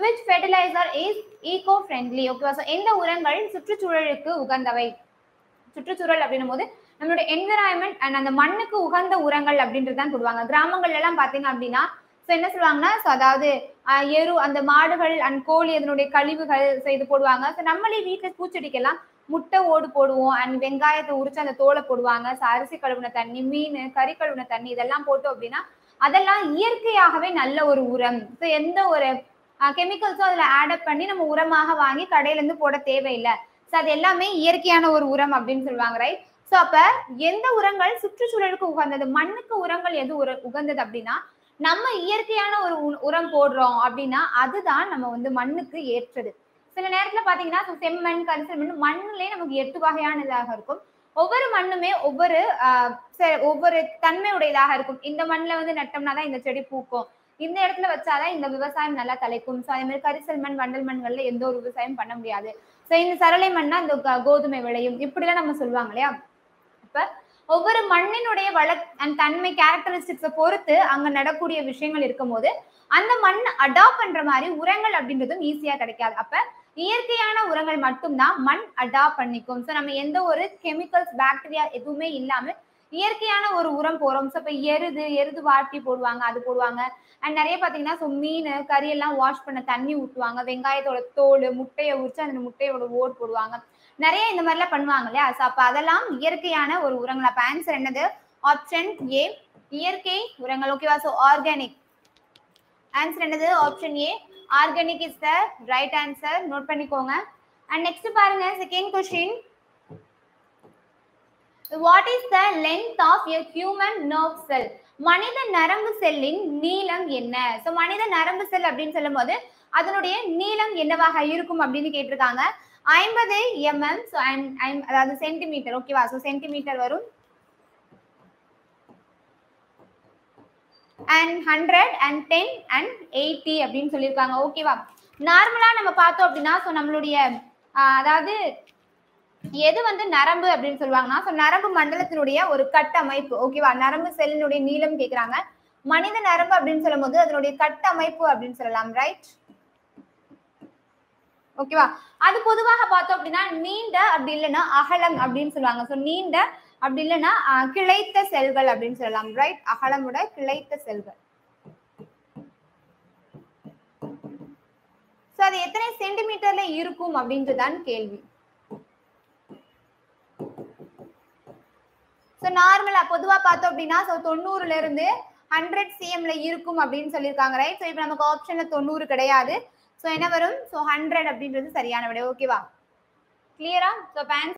which fertilizer is eco friendly? ஓகேவா? So எந்த உரங்கள் சுற்றுச்சூழலுக்கு உகந்தவை? சுற்றுச்சூழல் அப்படின்னும் போது நம்மளுடைய என்விரான்மெண்ட் அண்ட் அந்த மண்ணுக்கு உகந்த உரங்கள் அப்படின்றது தான் போடுவாங்க. கிராமங்கள்ல எல்லாம் பாத்தீங்க அப்படின்னா ஸோ என்ன சொல்லுவாங்கன்னா ஸோ அதாவது எரு அந்த மாடுகள் அண்ட் கோழி அதனுடைய கழிவுகள் ஸோ இது போடுவாங்க. ஸோ நம்மளே வீட்டில் பூச்செடிக்கெல்லாம் முட்டை ஓடு போடுவோம் அண்ட் வெங்காயத்தை உரிச்சு அந்த தோலை போடுவாங்க. ஸோ அரிசி கழுவுன தண்ணி, மீன், கறி கழுவுன தண்ணி இதெல்லாம் போட்டோம் அப்படின்னா அதெல்லாம் இயற்கையாகவே நல்ல ஒரு உரம். ஸோ எந்த ஒரு கெமிக்கல்ஸும் அதுல ஆட் பண்ணி நம்ம உரமாக வாங்கி கடையில இருந்து போட தேவையில்லை. ஸோ அது எல்லாமே இயற்கையான ஒரு உரம் அப்படின்னு சொல்லுவாங்க, ரைட்? ஸோ அப்ப எந்த உரங்கள் சுற்றுச்சூழலுக்கு உகந்தது, மண்ணுக்கு உரங்கள் எது உகந்தது அப்படின்னா நம்ம இயற்கையான ஒரு உரம் போடுறோம் அப்படின்னா அதுதான் நம்ம வந்து மண்ணுக்கு ஏற்றது. சில நேரத்துல பாத்தீங்கன்னா செம்மண், கரிசல் மண், மண்ணுலயே நமக்கு 8 வகையானதாக இருக்கும். ஒவ்வொரு மண்ணுமே ஒவ்வொரு தன்மை உடையதாக இருக்கும். இந்த மண்ணுல வந்து நட்டோம்னா தான் இந்த செடி பூக்கும், இந்த இடத்துல வச்சாதான் இந்த விவசாயம் நல்லா தலைக்கும். ஸோ அதே மாதிரி கரிசல் மண், வண்டல் மண்கள்ல எந்த ஒரு விவசாயம் பண்ண முடியாது. ஸோ இந்த சரளை மண்ணா இந்த கோதுமை விளையும், இப்படிலாம் நம்ம சொல்லுவாங்க இல்லையா? இப்ப ஒவ்வொரு மண்ணினுடைய தன்மை கேரக்டரிஸ்டிக்ஸை பொறுத்து அங்க நடக்கூடிய விஷயங்கள் இருக்கும் போது அந்த மண் அடாப்ட் பண்ற மாதிரி உரங்கள் அப்படின்றதும் ஈஸியா கிடைக்காது. அப்ப இயற்கையான உரங்கள் மட்டும்தான் மண் அடாப்ட் பண்ணிக்கும். ஸோ நம்ம எந்த ஒரு கெமிக்கல்ஸ், பாக்டீரியா எதுவுமே இல்லாம இயற்கையான ஒரு உரம் போறோம். ஸோ இப்ப எருது வாட்டி போடுவாங்க, அது போடுவாங்க. அண்ட் நிறைய பாத்தீங்கன்னா ஸோ மீன், கறி எல்லாம் வாஷ் பண்ண தண்ணி ஊற்றுவாங்க, வெங்காயத்தோட தோல், முட்டையை உரிச்சு அந்த முட்டையோட ஓடு போடுவாங்க, நிறைய இந்த மாதிரிலாம் பண்ணுவாங்க இல்லையா? ஸோ அப்ப அதெல்லாம் இயற்கையான ஒரு உரங்கள். அப்ப ஆன்சர் என்னது? ஆப்ஷன் ஏ, இயற்கை உரங்கள். ஓகேவா? ஸோ ஆர்கானிக் ஆன்சர் என்னது? Option A, organic is the right answer. Note பண்ணிக்கோங்க. அண்ட் நெக்ஸ்ட் பாருங்க, second question. What is the length of a human nerve cell? மனித நரம்பு செல்லின் நீளம் என்ன? ஸோ மனித நரம்பு செல் அப்படின்னு சொல்லும் போது அதனுடைய நீளம் என்னவாக இருக்கும் அப்படின்னு கேட்டிருக்காங்க. 50 mm, ஸோ அதாவது சென்டிமீட்டர். ஓகேவா? ஸோ சென்டிமீட்டர் வரும். அண்ட் 100 and 10 and 80 அப்படின்னு சொல்லியிருக்காங்க. ஓகேவா? நார்மலா நம்ம பார்த்தோம் அப்படின்னா ஸோ நம்மளுடைய அதாவது எது வந்து நரம்பு அப்படின்னு சொல்லுவாங்கன்னா ஸோ நரம்பு மண்டலத்தினுடைய ஒரு கட்டமைப்பு. ஓகேவா? நரம்பு செல்லினுடைய நீளம் கேட்கிறாங்க. மனித நரம்பு அப்படின்னு சொல்லும் போது அதனுடைய கட்டமைப்பு அப்படின்னு சொல்லலாம், ரைட்? ஓகேவா? அது பொதுவாக பார்த்தோம் அப்படின்னா நீண்ட அப்படி இல்லைன்னா அகலம் அப்படின்னு சொல்லுவாங்க. ஸோ நீண்ட அப்படி இல்லைன்னா கிளைத்த செல்கள் அப்படின்னு சொல்லலாம், ரைட்? அகலமுட கிளைத்த செல்கள். ஸோ அது எத்தனை சென்டிமீட்டர்ல இருக்கும் அப்படின்றதான் கேள்வி. ஸோ நார்மலா பொதுவா பார்த்தோம் அப்படின்னா ஸோ 90ல இருந்து 100 cm இருக்கும் அப்படின்னு சொல்லியிருக்காங்க, ரைட்? ஸோ இப்போ நமக்கு ஆப்ஷன்ல 90 கிடையாது. ஸோ என்ன வரும்? ஸோ 100 அப்படின்றது சரியான விடை. ஓகேவா? கிளியரா? ஸோ